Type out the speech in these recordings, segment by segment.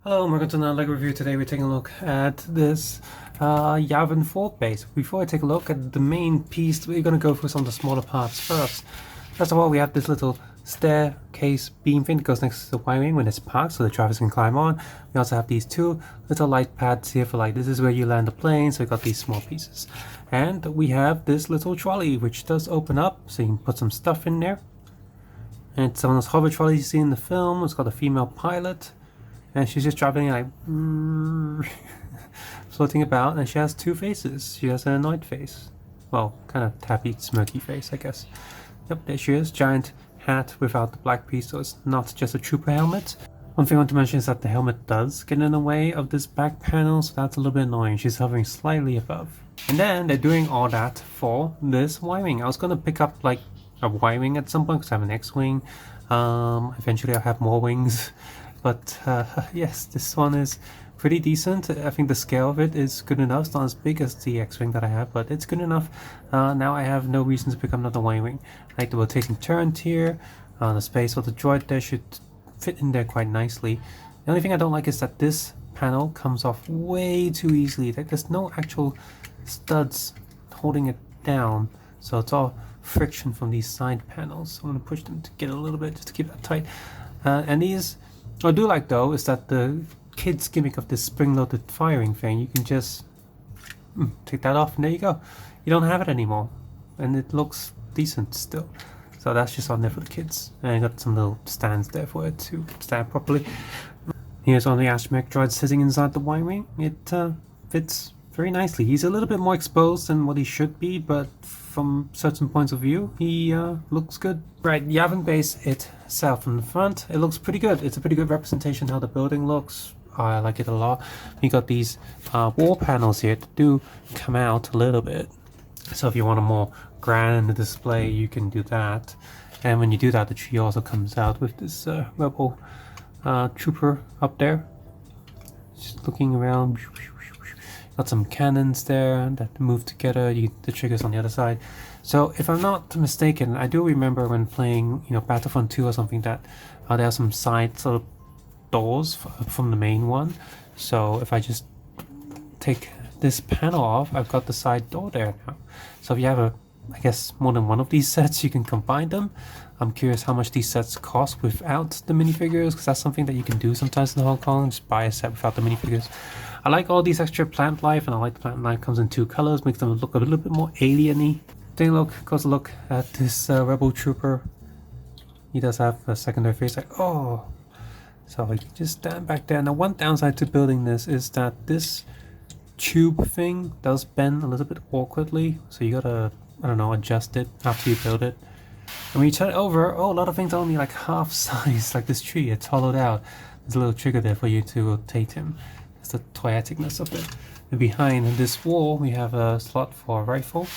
Hello and welcome to another LEGO review. Today we're taking a look at this Yavin fort base. Before I take a look at the main piece, we're going to go through some of the smaller parts first. First of all, we have this little staircase beam thing that goes next to the Y-wing when it's parked so the drivers can climb on. We also have these two little light pads here for this is where you land the plane, so we got these small pieces. And we have this little trolley which does open up so you can put some stuff in there. And some of those hover trolleys you see in the film, it's got a female pilot. And she's just driving like floating about, and she has two faces. She has an annoyed face. Well, kind of happy, smirky face, I guess. Yep, there she is. Giant hat without the black piece, so it's not just a trooper helmet. One thing I want to mention is that the helmet does get in the way of this back panel, so that's a little bit annoying. She's hovering slightly above. And then they're doing all that for this Y-wing. I was going to pick up like a Y-wing at some point because I have an X-wing. Eventually I'll have more wings. But yes, this one is pretty decent. I think the scale of it is good enough. It's not as big as the X-wing that I have, but it's good enough. Now I have no reason to pick up another Y-wing. I like the rotating turret here. The space for the droid there should fit in there quite nicely. The only thing I don't like is that this panel comes off way too easily. There's no actual studs holding it down, so it's all friction from these side panels. So I'm going to push them to get a little bit just to keep that tight. And these... what I do like though is that the kids gimmick of this spring-loaded firing thing, you can just take that off and there you go. You don't have it anymore and it looks decent still. So that's just on there for the kids. And I got some little stands there for it to stand properly. Here's one of the astromech droids sitting inside the Y-wing. It fits very nicely. He's a little bit more exposed than what he should be, but from certain points of view, he looks good. Right, Yavin base itself from the front, it looks pretty good. It's a pretty good representation of how the building looks. I like it a lot. We got these wall panels here that do come out a little bit. So if you want a more grand display, you can do that. And when you do that, the tree also comes out with this rebel trooper up there. Just looking around. Got some cannons there that move together. The triggers on the other side. So if I'm not mistaken, I do remember when playing, Battlefront 2 or something that there are some side sort of doors from the main one. So if I just take this panel off, I've got the side door there now. So if you have I guess more than one of these sets, you can combine them. I'm curious how much these sets cost without the minifigures, because that's something that you can do sometimes in Hong Kong, just buy a set without the minifigures. I like all these extra plant life, and I like the plant life comes in two colors, makes them look a little bit more alien-y. Take a closer look at this Rebel Trooper. He does have a secondary face, like, oh! So I can just stand back there. Now one downside to building this is that this tube thing does bend a little bit awkwardly, so you gotta, I don't know, adjust it after you build it. And when you turn it over, a lot of things are only like half size, like this tree, it's hollowed out. There's a little trigger there for you to rotate him. That's the toyeticness of it. And behind this wall, we have a slot for a rifle.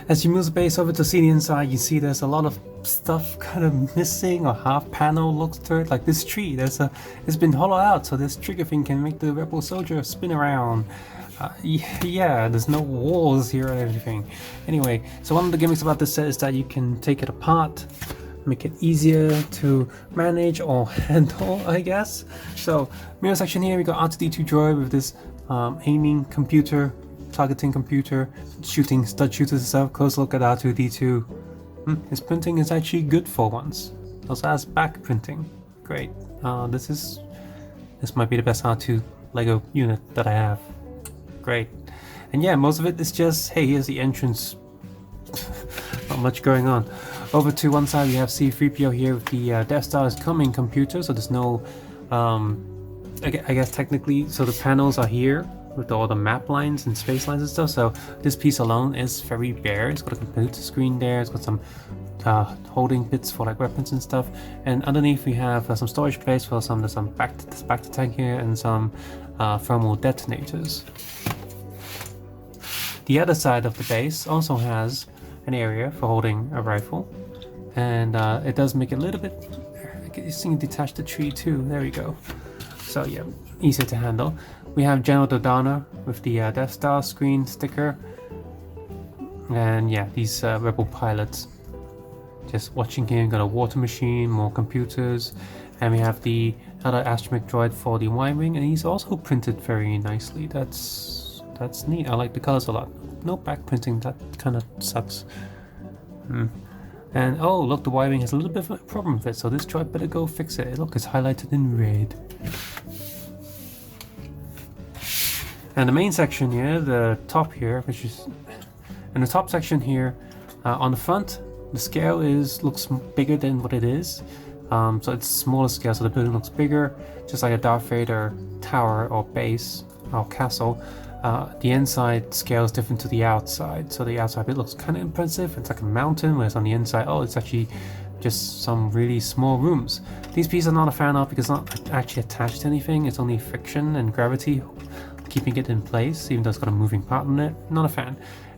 As you move the base over to see the inside, you see there's a lot of stuff kind of missing, or half panel looks to it. Like this tree, it's been hollowed out, so this trigger thing can make the rebel soldier spin around. Yeah, there's no walls here or anything. Anyway, so one of the gimmicks about this set is that you can take it apart, make it easier to manage or handle, I guess. So, mirror section here, we got R2-D2 droid with this aiming computer, targeting computer, shooting stud shooters and stuff. Close look at R2-D2. His printing is actually good for once. Also has back printing. Great. This might be the best R2 Lego unit that I have. Great. And yeah, most of it is just, hey, here's the entrance. Not much going on. Over to one side we have C-3PO here with the Death Star's coming computer, so there's no, I guess technically, so the panels are here with all the map lines and space lines and stuff, so this piece alone is very bare. It's got a computer screen there, it's got some holding bits for like weapons and stuff, and underneath we have some storage space for there's some back to tank here and some thermal detonators. The other side of the base also has an area for holding a rifle, and it does make it a little bit, you can detach the tree too, there we go. So yeah, easier to handle. We have General Dodana with the Death Star screen sticker, and yeah, these rebel pilots. Just watching here, got a water machine, more computers, and we have the other astromech droid for the Y-wing, and he's also printed very nicely. That's neat. I like the colors a lot. No back printing, that kind of sucks. And oh look, the Y-wing has a little bit of a problem with it, so this droid better go fix it. Look, it's highlighted in red. And the main section here, the top here, which is in the top section here, on the front, the scale looks bigger than what it is. So it's smaller scale, so the building looks bigger, just like a Darth Vader tower or base or castle. The inside scale is different to the outside, so the outside bit looks kind of impressive. It's like a mountain, whereas on the inside, oh, it's actually just some really small rooms. These pieces I'm not a fan of because it's not actually attached to anything. It's only friction and gravity keeping it in place, even though it's got a moving part on it. Not a fan.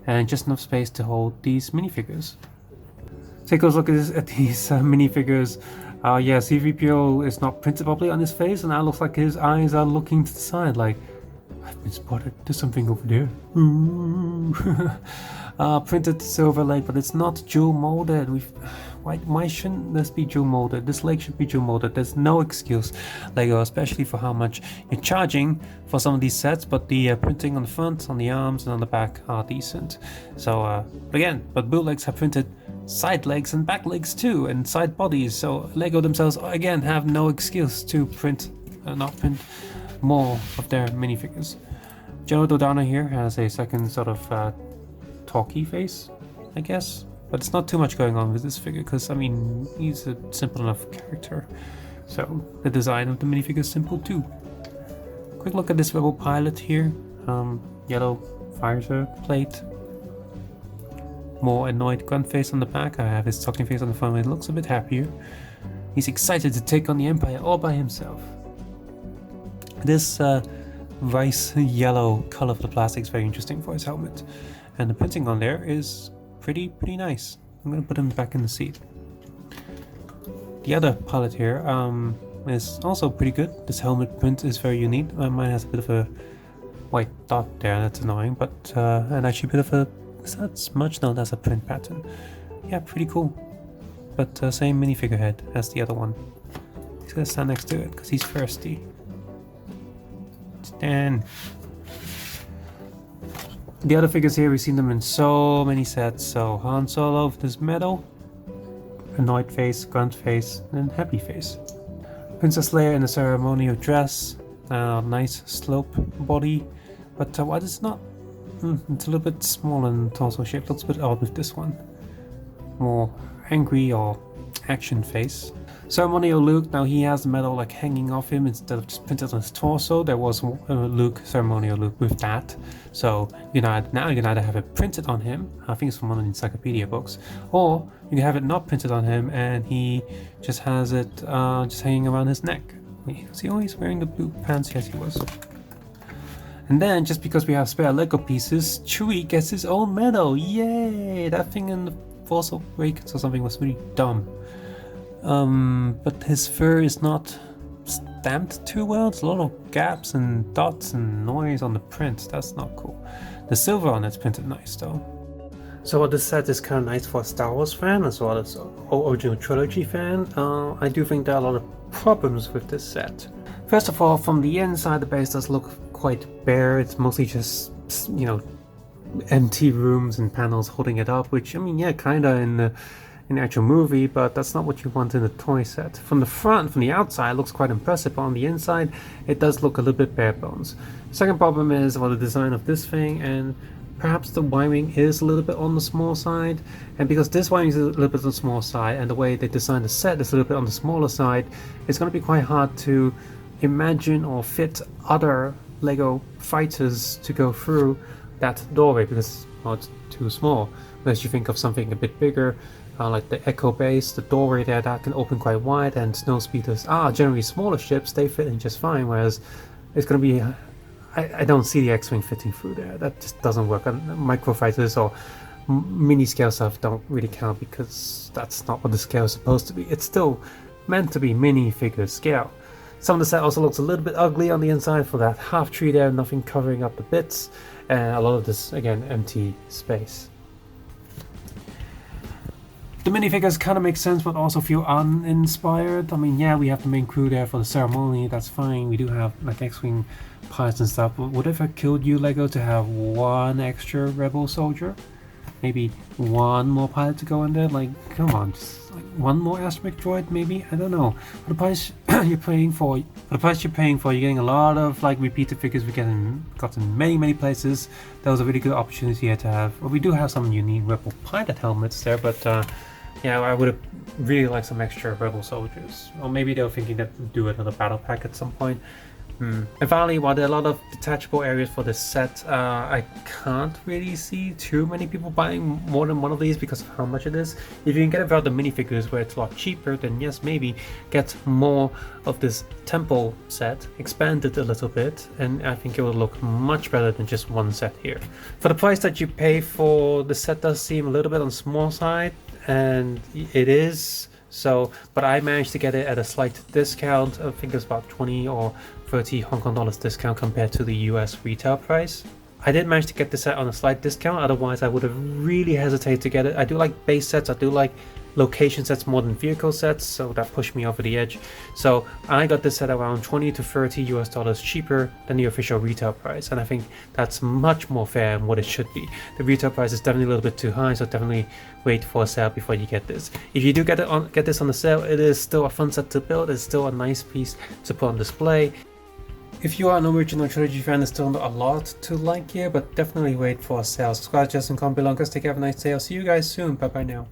And just enough space to hold these minifigures. Take a look at these minifigures. Yeah, C-3PO is not printed properly on his face, and now it looks like his eyes are looking to the side, like, I've been spotted, there's something over there. Printed silver leg, but it's not jewel molded. Why shouldn't this be jewel molded? This leg should be jewel molded. There's no excuse, Lego, especially for how much you're charging for some of these sets, but the printing on the front, on the arms, and on the back are decent. So again, but bootlegs have printed side legs and back legs too, and side bodies, so Lego themselves again have no excuse to not print more of their minifigures. General Dodana here has a second sort of talky face, I guess. But it's not too much going on with this figure because, I mean, he's a simple enough character. So the design of the minifigure is simple too. Quick look at this rebel pilot here. Yellow visor plate. More annoyed grunt face on the back. I have his talking face on the front. It looks a bit happier. He's excited to take on the Empire all by himself. This rice yellow color of the plastic is very interesting for his helmet. And the printing on there is pretty nice. I'm gonna put him back in the seat. The other pilot here is also pretty good. This helmet print is very unique. Mine has a bit of a white dot there, that's annoying, but and actually a bit of a, is that smudge? No, that's a print pattern. Yeah, pretty cool. But same minifigure head as the other one. He's gonna stand next to it because he's thirsty. Stand. The other figures here, we've seen them in so many sets. So Han Solo with his medal, annoyed face, grunt face, and happy face. Princess Leia in a ceremonial dress, nice slope body, but why does it not? It's a little bit small and torso shape. Looks a bit odd with this one. More angry or action face. Ceremonial Luke, now he has the medal like hanging off him instead of just printed on his torso. There was Luke, Ceremonial Luke with that. So you can either have it printed on him, I think it's from one of the encyclopedia books, or you can have it not printed on him and he just has it just hanging around his neck. Wait, was he always wearing the blue pants? Yes, he was. And then, just because we have spare Lego pieces, Chewie gets his own medal. Yay! That thing in the Force Awakens or something was really dumb. But his fur is not stamped too well. There's a lot of gaps and dots and noise on the print. That's not cool. The silver on it's printed nice though. So this set is kind of nice for a Star Wars fan as well as an original trilogy fan. I do think there are a lot of problems with this set. First of all, from the inside, the base does look quite bare. It's mostly just, you know, empty rooms and panels holding it up, which, I mean, yeah, kinda in the actual movie, but that's not what you want in a toy set. From the front, from the outside, it looks quite impressive, but on the inside, it does look a little bit bare bones. Second problem is, well, the design of this thing, and perhaps the Y-wing is a little bit on the small side, and because this Y-wing is a little bit on the small side, and the way they designed the set is a little bit on the smaller side, it's going to be quite hard to imagine or fit other Lego fighters to go through that doorway because, well, it's too small. Unless you think of something a bit bigger, like the Echo base, the doorway there that can open quite wide, and snow speeders are generally smaller ships, they fit in just fine, whereas it's going to be, I don't see the X-Wing fitting through there. That just doesn't work. Microfighters or mini scale stuff don't really count because that's not what the scale is supposed to be. It's still meant to be mini figure scale. Some of the set also looks a little bit ugly on the inside for that half tree there, nothing covering up the bits, and a lot of this, again, empty space. The minifigures kind of make sense, but also feel uninspired. I mean, yeah, we have the main crew there for the ceremony, that's fine. We do have like X-Wing pilots and stuff, but would it have killed you, Lego, to have one extra rebel soldier? Maybe one more pilot to go in there? Like, come on, just like one more astromech droid, maybe? I don't know. For the price you're paying for, you're getting a lot of like repeated figures. We got in many places. That was a really good opportunity here to have. Well, we do have some unique rebel pilot helmets there, but yeah, I would have really liked some extra rebel soldiers. Or maybe they were thinking that do another battle pack at some point. And finally, while there are a lot of detachable areas for this set, I can't really see too many people buying more than one of these because of how much it is. If you can get it without the minifigures where it's a lot cheaper, then yes, maybe get more of this temple set, expand it a little bit, and I think it will look much better than just one set here. For the price that you pay for the set does seem a little bit on the small side, and it is. So, but I managed to get it at a slight discount. I think it's about 20 or 30 Hong Kong dollars discount compared to the US retail price. I did manage to get this set on a slight discount, otherwise I would have really hesitated to get it. I do like base sets, I do like location sets more than vehicle sets, so that pushed me over the edge. So I got this set around 20 to 30 US dollars cheaper than the official retail price, and I think that's much more fair than what it should be. The retail price is definitely a little bit too high, so definitely wait for a sale before you get this. If you do get this on the sale, it is still a fun set to build, it's still a nice piece to put on display. If you are an original trilogy fan, there's still a lot to like here, but definitely wait for a sale. Subscribe, Justin, comment below, guys. Take care, have a nice day. I'll see you guys soon. Bye bye now.